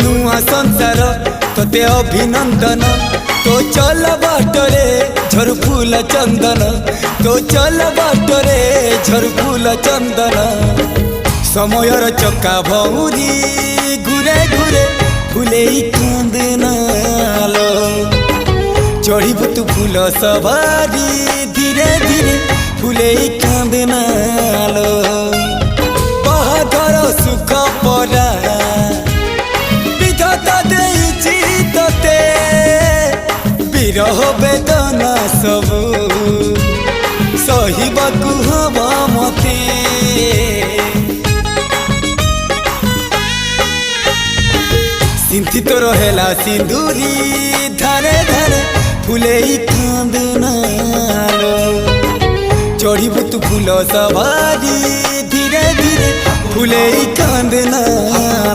नुआ संसार तोते अभिनंदन तो चल बाटरे झर फूल चंदन तो चल बाटरे झर फूल चंदन समयर चक्का भौरी घुरे घुरे फूले कांदनालो चढ़ीबु तू फूल सवारी धीरे धीरे फूले कांदनालो बाहादर सुख परा विरह वेदना सबू सहिबाकु हवा मते सिंथी तो रहेला सिंदूरी धारे धारे फूले कांदनालो चढ़ीबु तू फूल सवारी धीरे धीरे फूले कांदनालो।